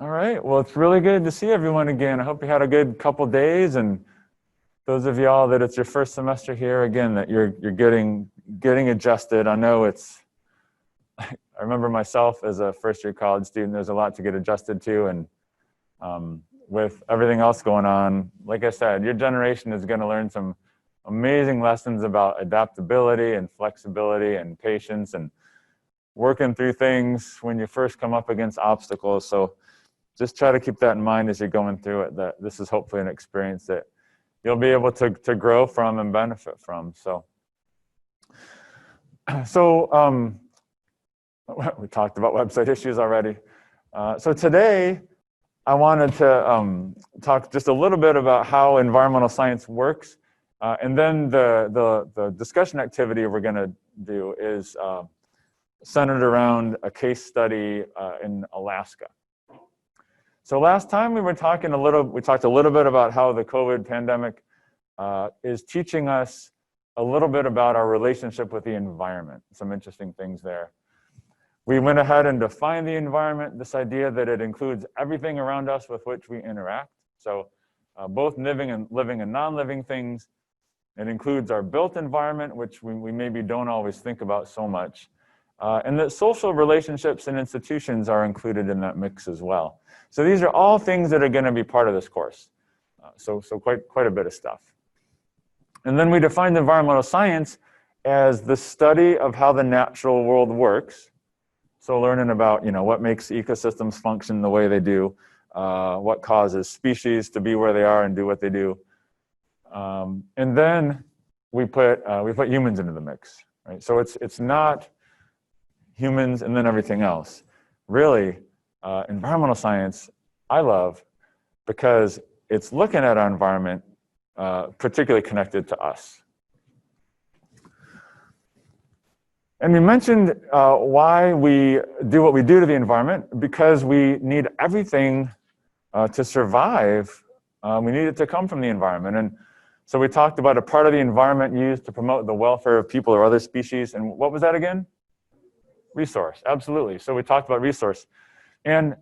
All right. Well, it's really good to see everyone again. I hope you had a good couple days, and those of y'all that it's your first semester here, again, that you're getting adjusted. I know it's. I remember myself as a first-year college student. There's a lot to get adjusted to, and with everything else going on, like I said, your generation is going to learn some amazing lessons about adaptability and flexibility and patience and working through things when you first come up against obstacles. So just try to keep that in mind as you're going through it, that this is hopefully an experience that you'll be able to grow from and benefit from. So we talked about website issues already. So today I wanted to talk just a little bit about how environmental science works. And then the discussion activity we're going to do is centered around a case study in Alaska. So last time we talked a little bit about how the COVID pandemic is teaching us a little bit about our relationship with the environment. Some interesting things there. We went ahead and defined the environment, this idea that it includes everything around us with which we interact. So both living and non-living things. It includes our built environment, which we maybe don't always think about so much. And that social relationships and institutions are included in that mix as well. So these are all things that are going to be part of this course. So quite a bit of stuff. And then we defined environmental science as the study of how the natural world works. So learning about, what makes ecosystems function the way they do, what causes species to be where they are and do what they do. And then we put humans into the mix, right? So it's not humans and then everything else. Really, environmental science I love because it's looking at our environment particularly connected to us. And we mentioned why we do what we do to the environment, because we need everything to survive. We need it to come from the environment. And so we talked about a part of the environment used to promote the welfare of people or other species. And what was that again? Resource, absolutely. So we talked about resource. And,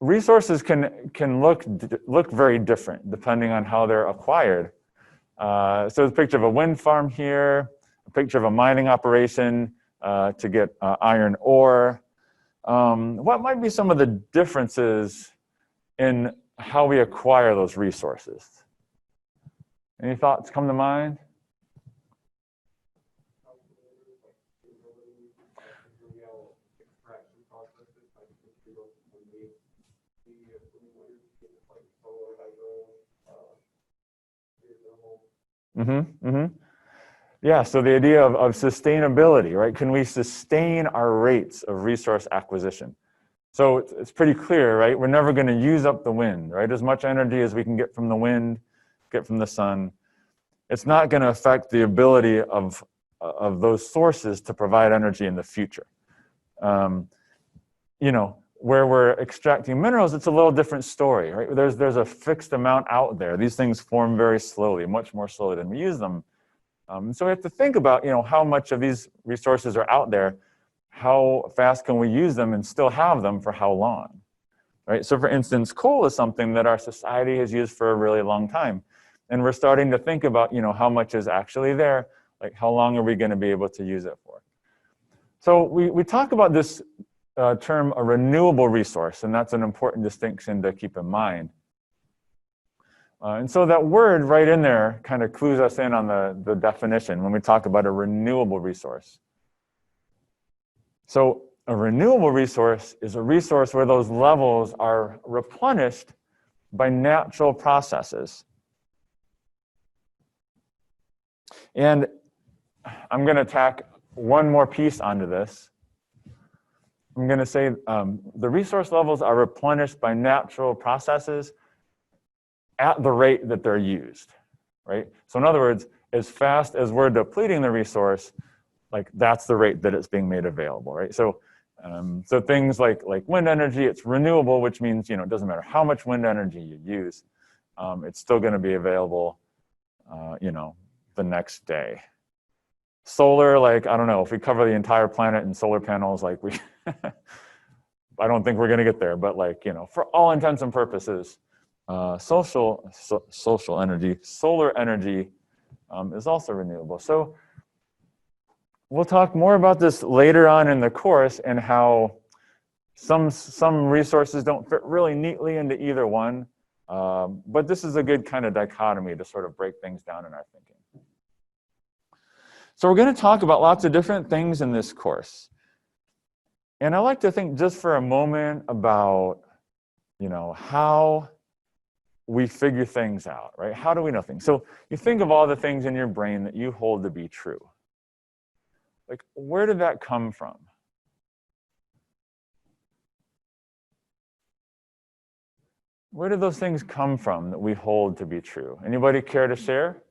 resources can look very different depending on how they're acquired. So there's a picture of a wind farm here, a picture of a mining operation to get iron ore. What might be some of the differences in how we acquire those resources? Any thoughts come to mind? Yeah, so the idea of sustainability, right? Can we sustain our rates of resource acquisition? So it's pretty clear, right? We're never going to use up the wind, right? As much energy as we can get from the wind, get from the sun. It's not going to affect the ability of those sources to provide energy in the future. Where we're extracting minerals, it's a little different story, right? There's a fixed amount out there. These things form very slowly, much more slowly than we use them. So we have to think about, how much of these resources are out there, how fast can we use them and still have them for how long, right? So for instance, coal is something that our society has used for a really long time. And we're starting to think about, how much is actually there, like how long are we going to be able to use it for? So we talk about this term a renewable resource, and that's an important distinction to keep in mind. And so that word right in there kind of clues us in on the definition when we talk about a renewable resource. So a renewable resource is a resource where those levels are replenished by natural processes. And I'm going to tack one more piece onto this. I'm going to say the resource levels are replenished by natural processes at the rate that they're used, right? So in other words, as fast as we're depleting the resource, like that's the rate that it's being made available, right? So things like wind energy, it's renewable, which means, it doesn't matter how much wind energy you use, it's still going to be available, the next day. Solar, I don't know, if we cover the entire planet in solar panels, I don't think we're going to get there, but like, you know, for all intents and purposes, social energy, solar energy is also renewable. So we'll talk more about this later on in the course and how some resources don't fit really neatly into either one. But this is a good kind of dichotomy to sort of break things down in our thinking. So we're going to talk about lots of different things in this course. And I like to think just for a moment about, you know, how we figure things out, right? How do we know things? So you think of all the things in your brain that you hold to be true. Like, where did that come from? Where did those things come from that we hold to be true? Anybody care to share?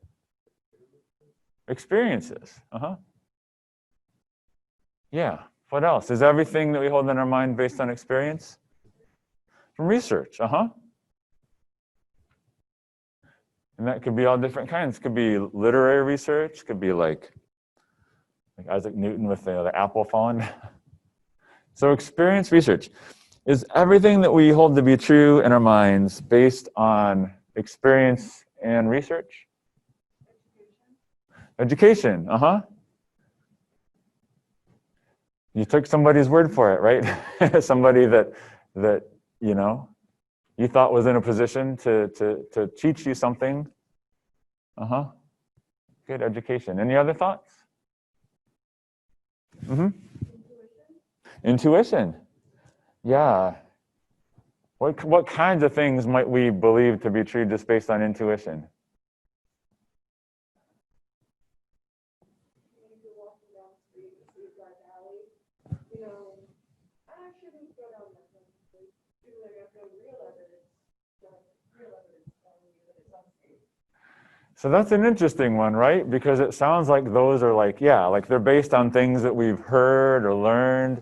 Experiences. Yeah. What else? Is everything that we hold in our mind based on experience? From research. And that could be all different kinds. It could be literary research. It could be like Isaac Newton with the apple falling. So experience research. Is everything that we hold to be true in our minds based on experience and research? Education. You took somebody's word for it, right? Somebody that you know you thought was in a position to teach you something. Good education. Any other thoughts? Intuition. Yeah. What kinds of things might we believe to be true just based on intuition? So that's an interesting one, right? Because it sounds like those are like, yeah, like they're based on things that we've heard or learned.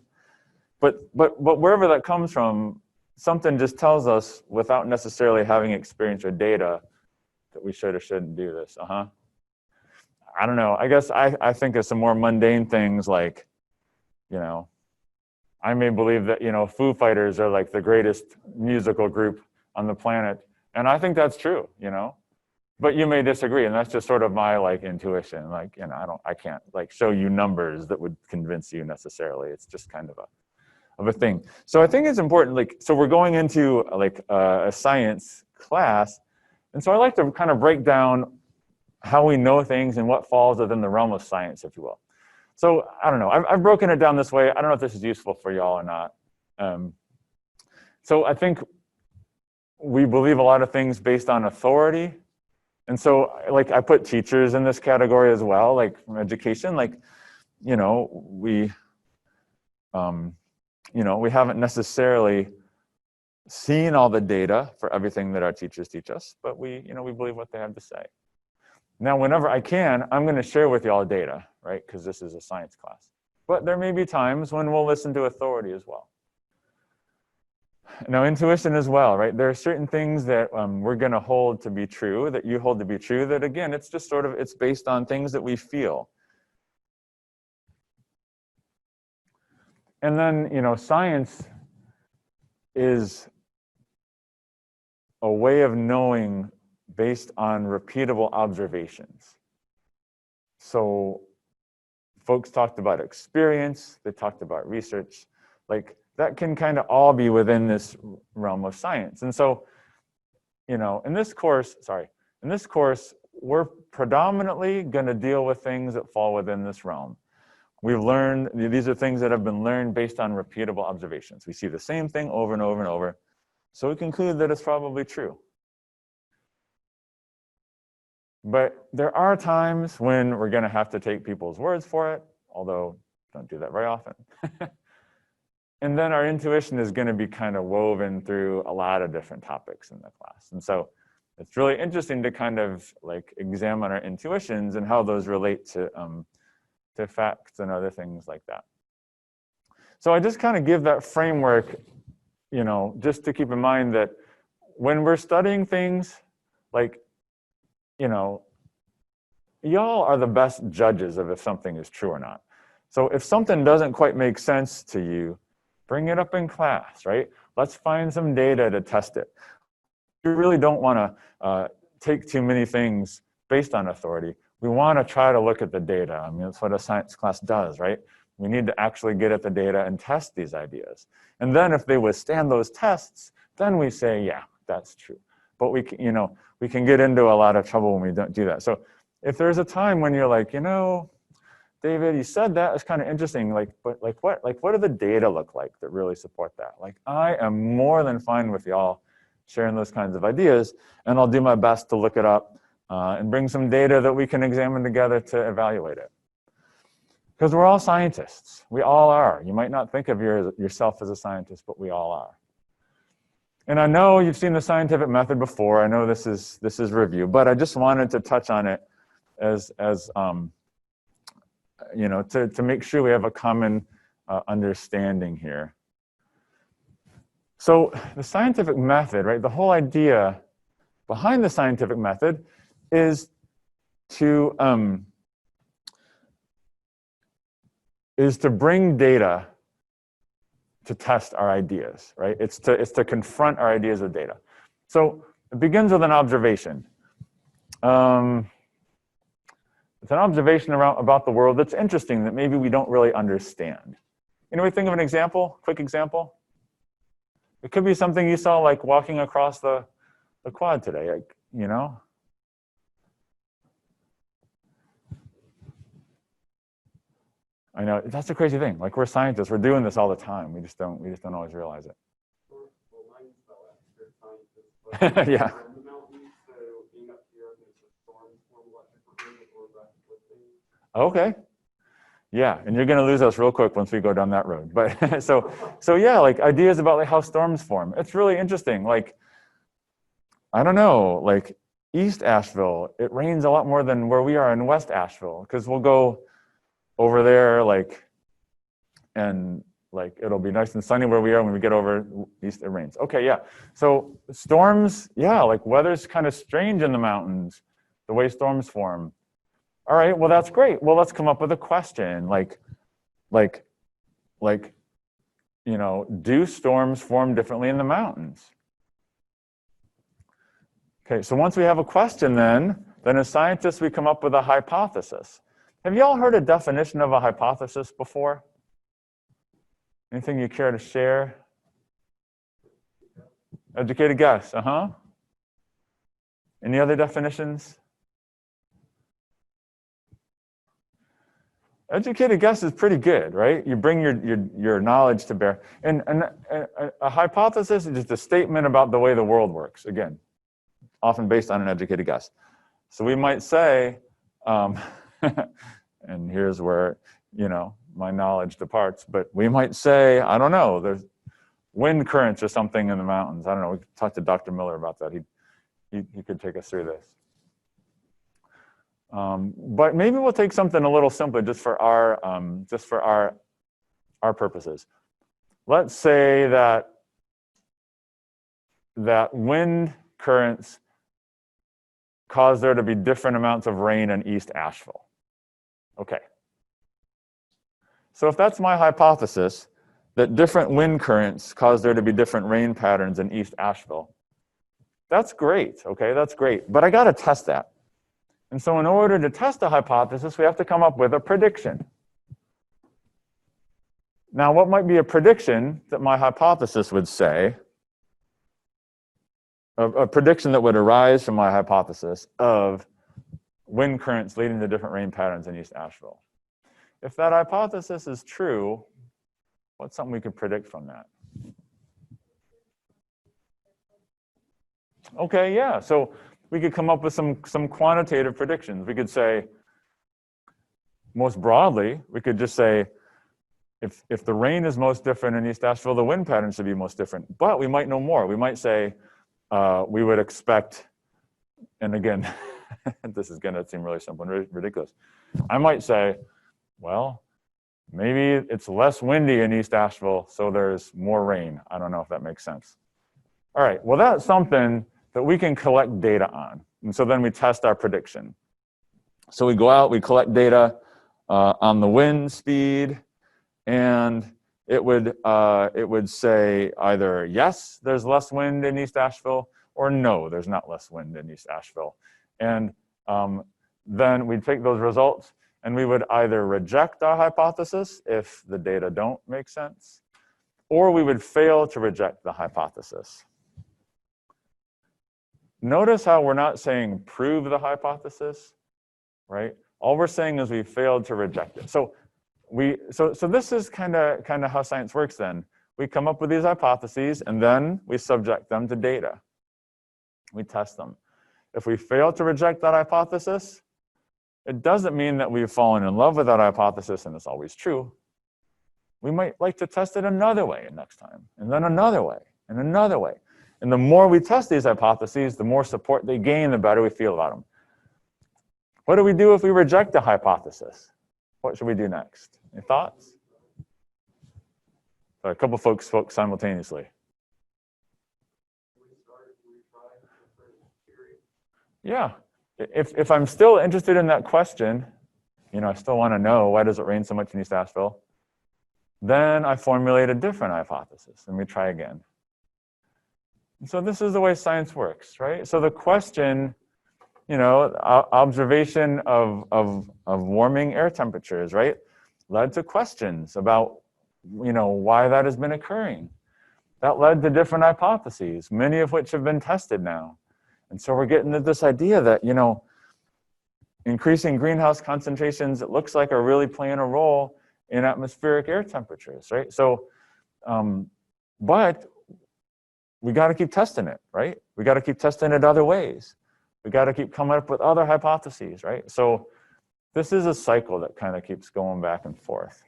But wherever that comes from, something just tells us without necessarily having experience or data that we should or shouldn't do this. I don't know. I guess I think of some more mundane things like, you know, I may believe that, you know, Foo Fighters are like the greatest musical group on the planet. And I think that's true, you know. But you may disagree, and that's just sort of my like intuition. Like, you know, I can't like show you numbers that would convince you necessarily. It's just kind of a thing. So I think it's important. Like, so we're going into like a science class, and so I like to kind of break down how we know things and what falls within the realm of science, if you will. So I don't know. I've broken it down this way. I don't know if this is useful for y'all or not. So I think we believe a lot of things based on authority. And so, like, I put teachers in this category as well, like from education. Like, you know, we haven't necessarily seen all the data for everything that our teachers teach us, but we believe what they have to say. Now, whenever I can, I'm going to share with y'all data, right? Because this is a science class. But there may be times when we'll listen to authority as well. Now, intuition as well, right? There are certain things that we're going to hold to be true, that you hold to be true, that again, it's just sort of, it's based on things that we feel. And then, you know, science is a way of knowing based on repeatable observations. So folks talked about experience, they talked about research, like that can kind of all be within this realm of science. And so, you know, in this course, we're predominantly going to deal with things that fall within this realm. We've learned, these are things that have been learned based on repeatable observations. We see the same thing over and over and over. So we conclude that it's probably true. But there are times when we're going to have to take people's words for it, although don't do that very often. And then our intuition is going to be kind of woven through a lot of different topics in the class. And so it's really interesting to kind of like examine our intuitions and how those relate to facts and other things like that. So I just kind of give that framework, you know, just to keep in mind that when we're studying things, like, you know, y'all are the best judges of if something is true or not. So if something doesn't quite make sense to you, Bring it up in class, right? Let's find some data to test it. We really don't want to take too many things based on authority. We want to try to look at the data. I mean, that's what a science class does, right? We need to actually get at the data and test these ideas. And then if they withstand those tests, then we say, yeah, that's true. But we can, we can get into a lot of trouble when we don't do that. So if there's a time when you're like, David, you said that, it's kind of interesting. But what do the data look like that really support that? Like, I am more than fine with y'all sharing those kinds of ideas, and I'll do my best to look it up and bring some data that we can examine together to evaluate it. Because we're all scientists. We all are. You might not think of yourself as a scientist, but we all are. And I know you've seen the scientific method before. I know this is review, but I just wanted to touch on it as to make sure we have a common understanding here. So the scientific method, right? The whole idea behind the scientific method is to bring data to test our ideas, right? It's to confront our ideas with data. So it begins with an observation. It's an observation about the world that's interesting that maybe we don't really understand. We think of an example, quick example. It could be something you saw like walking across the quad today, I know, that's a crazy thing. Like, we're scientists, we're doing this all the time. We just don't always realize it. Yeah. Okay. Yeah, and you're going to lose us real quick once we go down that road. But so yeah, like ideas about like how storms form. It's really interesting. Like, I don't know, like East Asheville, it rains a lot more than where we are in West Asheville, because we'll go over there, and it'll be nice and sunny where we are. When we get over east, it rains. Okay, yeah. So storms, yeah, like weather's kind of strange in the mountains, the way storms form. All right, well, that's great. Well, let's come up with a question. Do storms form differently in the mountains? Okay, so once we have a question, then as scientists, we come up with a hypothesis. Have you all heard a definition of a hypothesis before? Anything you care to share? Educated guess, Any other definitions? Educated guess is pretty good, right? You bring your knowledge to bear. And a hypothesis is just a statement about the way the world works, again, often based on an educated guess. So we might say, and here's where, my knowledge departs, but we might say, I don't know, there's wind currents or something in the mountains. I don't know, we talked to Dr. Miller about that. He could take us through this. But maybe we'll take something a little simpler just for our purposes. Let's say that wind currents cause there to be different amounts of rain in East Asheville. Okay. So if that's my hypothesis, that different wind currents cause there to be different rain patterns in East Asheville, that's great, okay, that's great. But I got to test that. And so in order to test a hypothesis, we have to come up with a prediction. Now, what might be a prediction that my hypothesis would say, a prediction that would arise from my hypothesis of wind currents leading to different rain patterns in East Asheville? If that hypothesis is true, what's something we could predict from that? Okay, yeah, so we could come up with some quantitative predictions. We could say, most broadly, we could just say, if the rain is most different in East Asheville, the wind pattern should be most different. But we might know more. We might say, we would expect, and again, this is gonna seem really simple and ridiculous. I might say, well, maybe it's less windy in East Asheville, so there's more rain. I don't know if that makes sense. All right, well, that's something that we can collect data on. And so then we test our prediction. So we go out, we collect data on the wind speed and it would say either yes, there's less wind in East Asheville, or no, there's not less wind in East Asheville. And then we'd take those results and we would either reject our hypothesis if the data don't make sense, or we would fail to reject the hypothesis. Notice how we're not saying prove the hypothesis, right? All we're saying is we failed to reject it. So this is kind of how science works then. We come up with these hypotheses and then we subject them to data. We test them. If we fail to reject that hypothesis, it doesn't mean that we've fallen in love with that hypothesis and it's always true. We might like to test it another way next time, and then another way, and another way. And the more we test these hypotheses, the more support they gain, the better we feel about them. What do we do if we reject a hypothesis? What should we do next? Any thoughts? So a couple folks spoke simultaneously. Yeah, if I'm still interested in that question, I still want to know why does it rain so much in East Asheville, then I formulate a different hypothesis and we try again. And so this is the way science works, right? So the question, observation of warming air temperatures, right, led to questions about, why that has been occurring. That led to different hypotheses, many of which have been tested now. And so we're getting to this idea that, increasing greenhouse concentrations, it looks like are really playing a role in atmospheric air temperatures, right? So, but we got to keep testing it, right? We got to keep testing it other ways. We got to keep coming up with other hypotheses, right? So this is a cycle that kind of keeps going back and forth.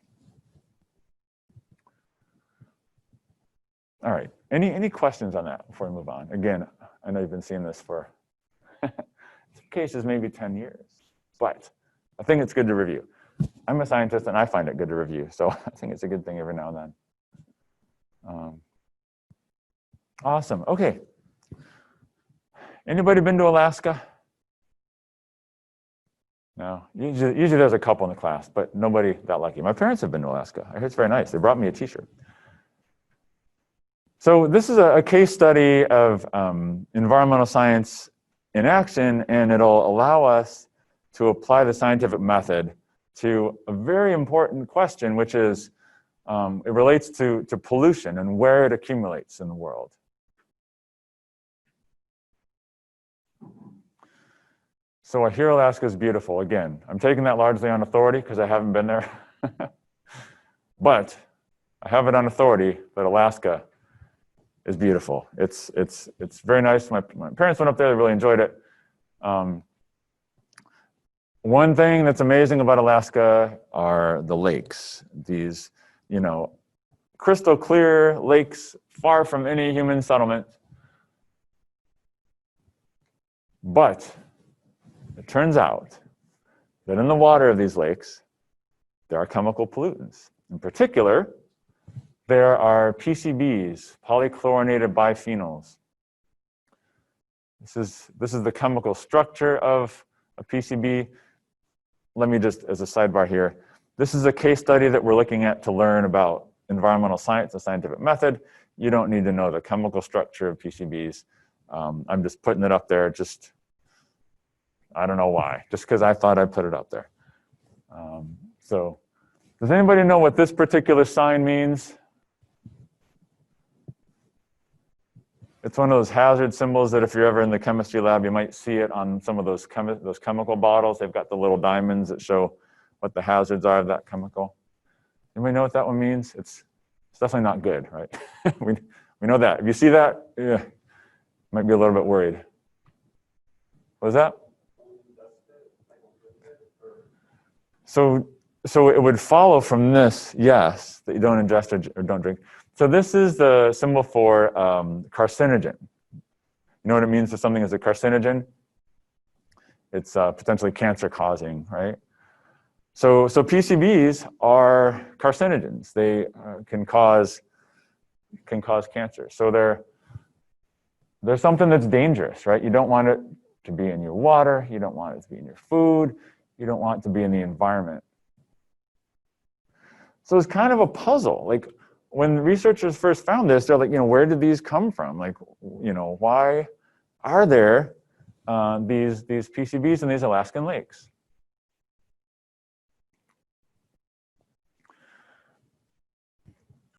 All right, any questions on that before we move on? Again, I know you've been seeing this for some cases maybe 10 years, but I think it's good to review. I'm a scientist and I find it good to review, so I think it's a good thing every now and then. Awesome, okay. Anybody been to Alaska? No, usually there's a couple in the class, but nobody that lucky. My parents have been to Alaska. I heard it's very nice. They brought me a t-shirt. So this is a case study of environmental science in action, and it'll allow us to apply the scientific method to a very important question, which is, it relates to pollution and where it accumulates in the world. So I hear Alaska is beautiful. Again, I'm taking that largely on authority because I haven't been there. But I have it on authority that Alaska is beautiful. It's very nice. My parents went up there, they really enjoyed it. One thing that's amazing about Alaska are the lakes. These, crystal clear lakes far from any human settlement. But it turns out that in the water of these lakes, there are chemical pollutants. In particular, there are PCBs, polychlorinated biphenyls. This is the chemical structure of a PCB. Let me just, as a sidebar here, this is a case study that we're looking at to learn about environmental science, the scientific method. You don't need to know the chemical structure of PCBs. I'm just putting it up there, I don't know why, just because I thought I'd put it up there. So does anybody know what this particular sign means? It's one of those hazard symbols that if you're ever in the chemistry lab, you might see it on some of those chemical bottles. They've got the little diamonds that show what the hazards are of that chemical. Anybody know what that one means? It's definitely not good, right? we know that. If you see that, yeah, might be a little bit worried. What was that? So it would follow from this, yes, that you don't ingest or don't drink. So this is the symbol for carcinogen. You know what it means if something is a carcinogen? It's potentially cancer-causing, right? So PCBs are carcinogens. They can cause cancer. So they're something that's dangerous, right? You don't want it to be in your water. You don't want it to be in your food. You don't want it to be in the environment. So it's kind of a puzzle. Like, when researchers first found this, they're like, where did these come from? Like, why are there these PCBs in these Alaskan lakes?